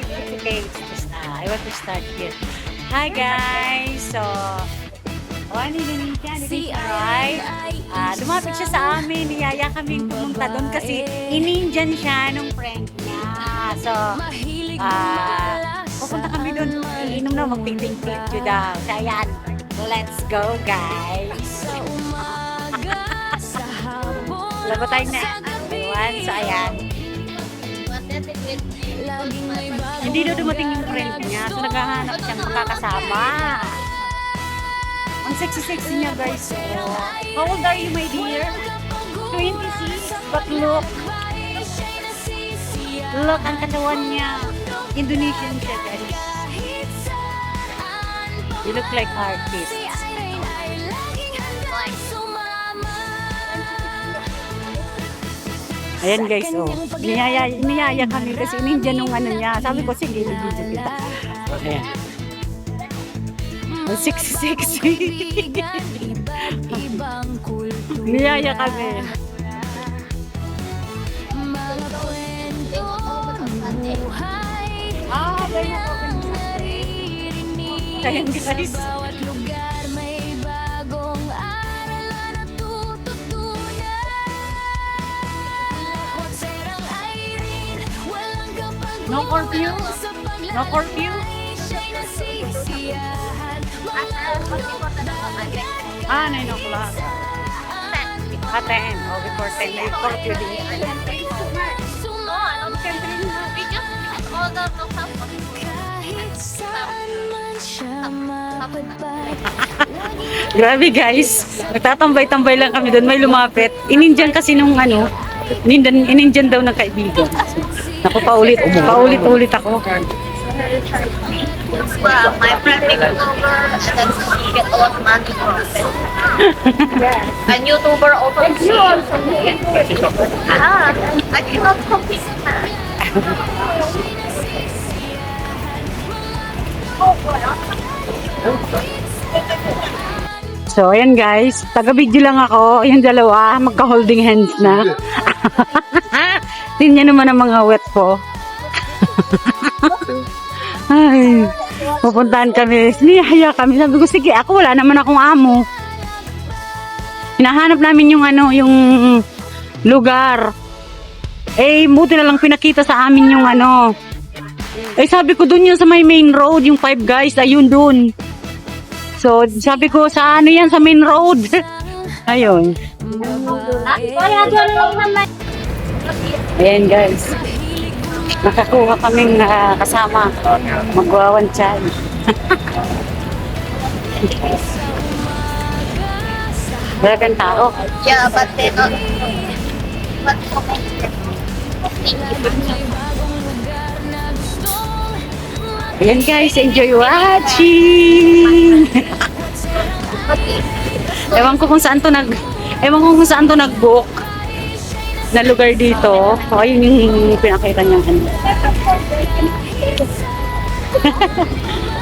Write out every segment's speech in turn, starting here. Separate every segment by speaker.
Speaker 1: it's okay. I want to start here. Hi guys! So, ano yun siya? Right? Lumapit siya sa amin. Niyaya kami pumunta doon kasi in-Indian siya nung friend niya. So, pupunta kami doon. Iinom na, magping-ping-ping daw. So, ayan. Let's go, guys! Lago tayo na. Everyone. So, ayan. Hindi na dumating yung friend niya. So, naghahanap siyang makakasama. Ang sexy-sexy niya, guys. So, how old are you, my dear? 26. But look. Look, ang katawan niya. Indonesian siya, guys. You look like artist. Ayan guys, oh. Niyaya kami kasi in-Indian nung ano niya. Sabi ko, sige, i-video kita. Ayan. Ang sexy-sexy. Niyaya kami. Ayan guys. No curfew? No curfew? 9 o'clock. 10. Oh, before 10. May curfew din. Grabe guys. Nagtatambay-tambay lang kami doon. May lumapit. In-Indian kasi nung ano. In-Indian daw ng kaibigan. Naku, paulit-ulit ako.
Speaker 2: Well, my friend make YouTuber and then he get a lot of money from it. And YouTuber also you also get. I cannot compete with that.
Speaker 1: So, ayan guys. Taga-video lang ako. Yung dalawa, magka-holding hands na. Tingnan naman ang mga wet po. Ay, pupuntahan kami. Niyaya kami. Sabi ko, sige, ako wala naman akong amo. Hinahanap namin yung ano, yung lugar. Eh, buti na lang pinakita sa amin yung ano. Eh, sabi ko dun yun sa may main road, yung Five Guys, ayun dun. So, sabi ko, sa ano yan, sa main road. Ayun. Ayan guys. Nakakuha kaming kasama. Magwawan chay. Maraming tao.
Speaker 2: Yeah, but they not. But so many.
Speaker 1: Ayan guys, enjoy watching. Ewan ko kung saan to nag-book na lugar dito. O, ayun yung pinakita niyang ano.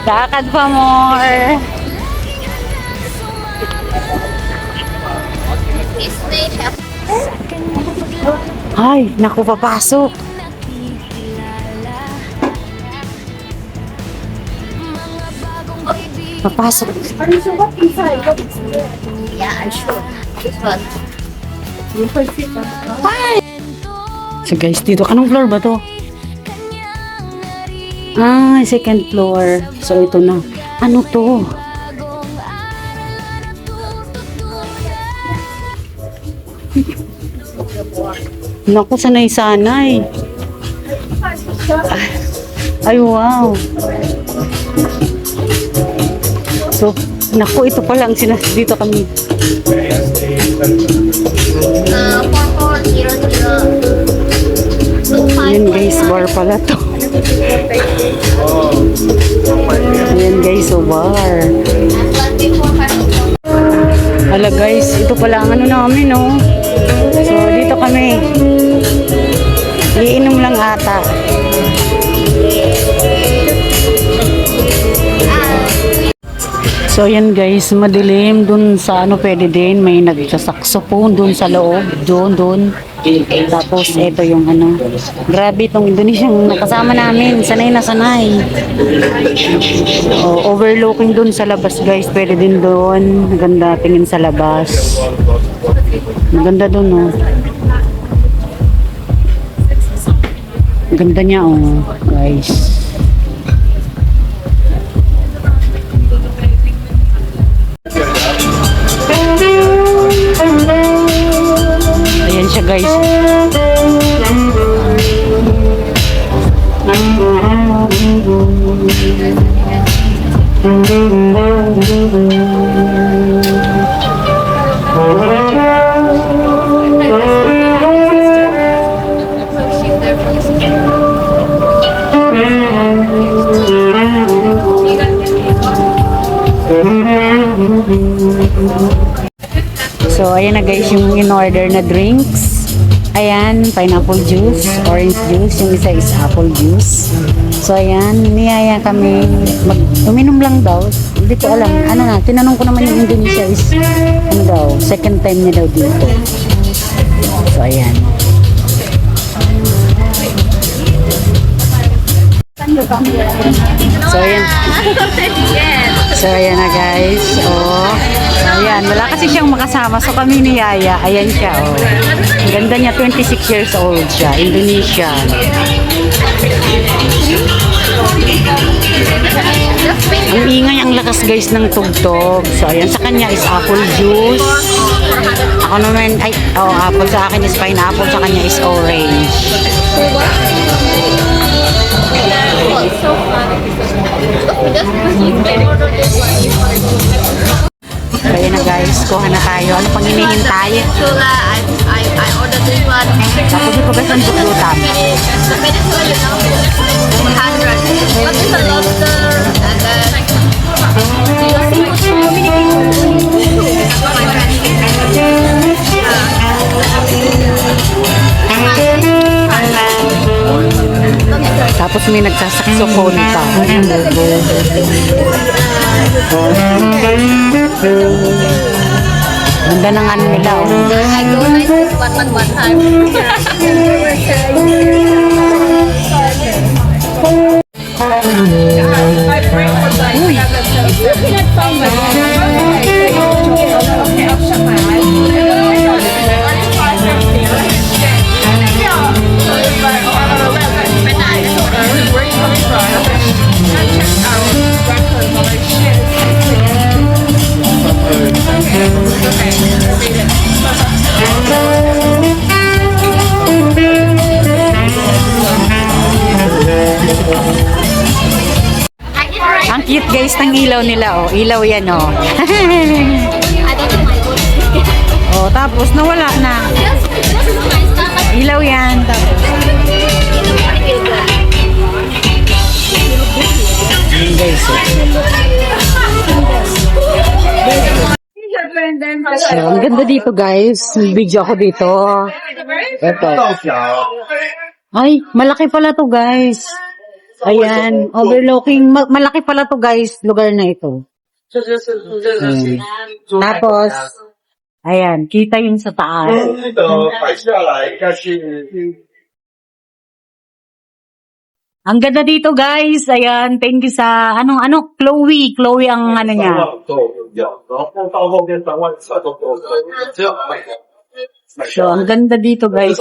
Speaker 1: Lakad pa more. Ay, naku, papasok. Papasok.
Speaker 2: Yeah, I'm sure. But
Speaker 1: So guys, dito, anong floor ba to? Second floor. So ito na. Ano to? Naku, sanay-sanay. Ay, wow. So, naku, ito pala ang dito kami.
Speaker 2: 4400.
Speaker 1: Ayan guys, bar pala to. Ayan guys, so bar. Hala guys, ito pala ang ano namin, no? So, dito kami. Iinom lang ata. So, So yan guys, madilim dun sa ano pwede din, may nagsasaxophone dun sa loob, dun. Tapos ito yung ano, grabe itong Indonesian nakasama namin, sanay na sanay. Overlooking dun sa labas guys, pwede din dun, maganda tingin sa labas. Maganda dun oh. Ganda niya oh, guys. Ayan siya guys. So, ayan na guys yung in-order na drinks. Ayan, pineapple juice, orange juice, yung isa is apple juice. So, ayan, niyaya kami uminom lang daw. Hindi ko alam, ano na, tinanong ko naman yung Indonesia is, ano daw, second time niya daw dito. So, ayan. So, ayan. So, ayan na guys. Oh. Ayan, wala kasi siyang makasama. So, kami ni Yaya. Ayan siya, oh. Ang ganda niya, 26 years old siya. Indonesian. Ang ingay, ang lakas guys ng tugtog. So, ayan, sa kanya is apple juice. Ako naman, apple sa akin is pineapple. Sa kanya is orange.
Speaker 2: So fun. Just because you can order this one.
Speaker 1: Kaya na guys, kuha na tayo. Ano pang hinihintay?
Speaker 2: Chula, I ordered this one.
Speaker 1: Tapos ito guys ang buklutan.
Speaker 2: The peninsula, you know, 100. What is a lobster? And then,
Speaker 1: Tapos may nagsasaxophone pa. Ganda ng ano nila. Oh.
Speaker 2: I go like this one time.
Speaker 1: Ang cute guys ng ilaw nila. Oh. Ilaw yan oh. Oh, tapos nawala na. Ilaw yan. Tapos. Yun guys. Oh. So, ang ganda dito guys. Video ako dito. Ito. Ay, malaki pala to guys. Ayan, overlooking. Malaki pala to guys, lugar na ito. Tapos, ayan, kita yung sa taas. Ang ganda dito guys. Ayan, thank you sa, Chloe. Chloe ang ano niya. So, ang ganda dito guys.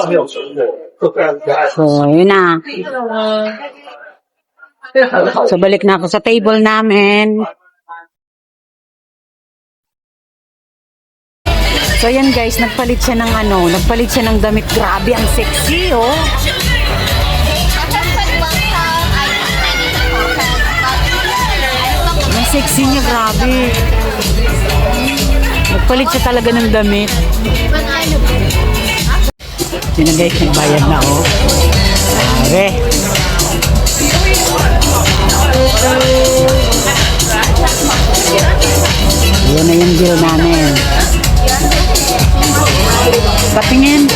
Speaker 1: So, yun na. So, balik na ako sa table namin. So, yan guys, nagpalit siya ng damit. Grabe, ang sexy, oh. Ang sexy niya, grabe. Nagpalit siya talaga ng damit. Yun na guys, nagbayad na, oh. Grabe. Yan na yung bill namin. Patingin.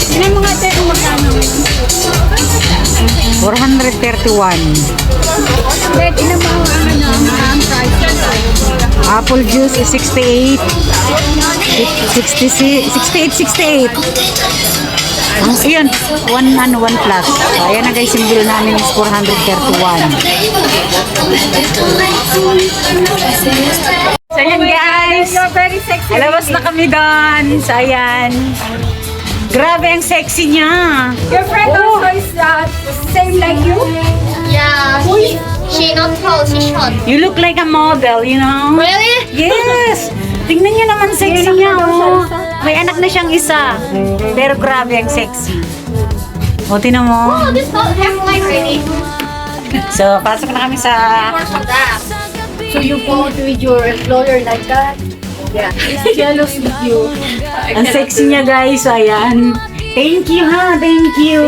Speaker 1: Tingnan mo nga tayo kung magkano. 431.
Speaker 2: Let in ang price.
Speaker 1: Apple juice is 68. 68. Ayan, 1 plus. So, ayan na guys, yung bill namin is 431. So, ayan guys.
Speaker 2: You're very sexy.
Speaker 1: Alabas na kami doon. So, ayan. Grabe ang sexy niya.
Speaker 2: Your friend also is same like you? Yeah. She not tall, she short.
Speaker 1: You look like a model, you know?
Speaker 2: Really?
Speaker 1: Yes! Tingnan niyo naman sexy niya, oh. May anak na siyang isa. Pero grabe ang sexy. O, tinan mo.
Speaker 2: Oh, this not have light ready.
Speaker 1: So, pasok na kami sa...
Speaker 2: So you bought with your employer like that? Yeah. He's jealous with you.
Speaker 1: Ang sexy niya, guys. So, ayan. Thank you, ha. Thank you.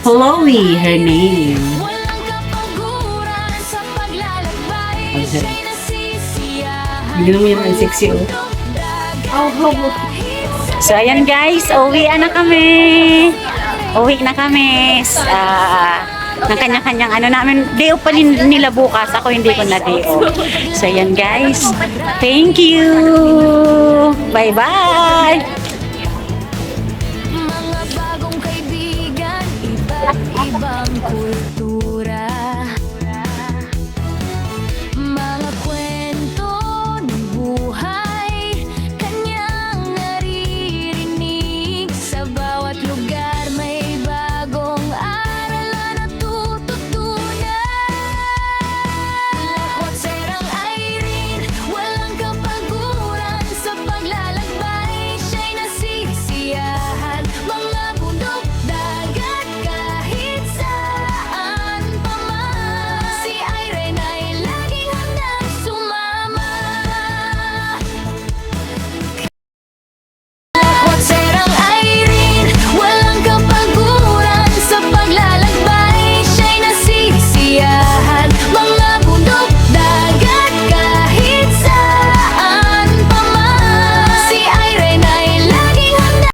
Speaker 1: Chloe, her name. Hindi naman yun ang sexy, oh. So, ayan guys, uwi na kami. Uwi na kami. Ng kanya-kanyang ano namin. Day off pa nila bukas. Ako hindi ko na day off. So, ayan guys. Thank you. Bye-bye.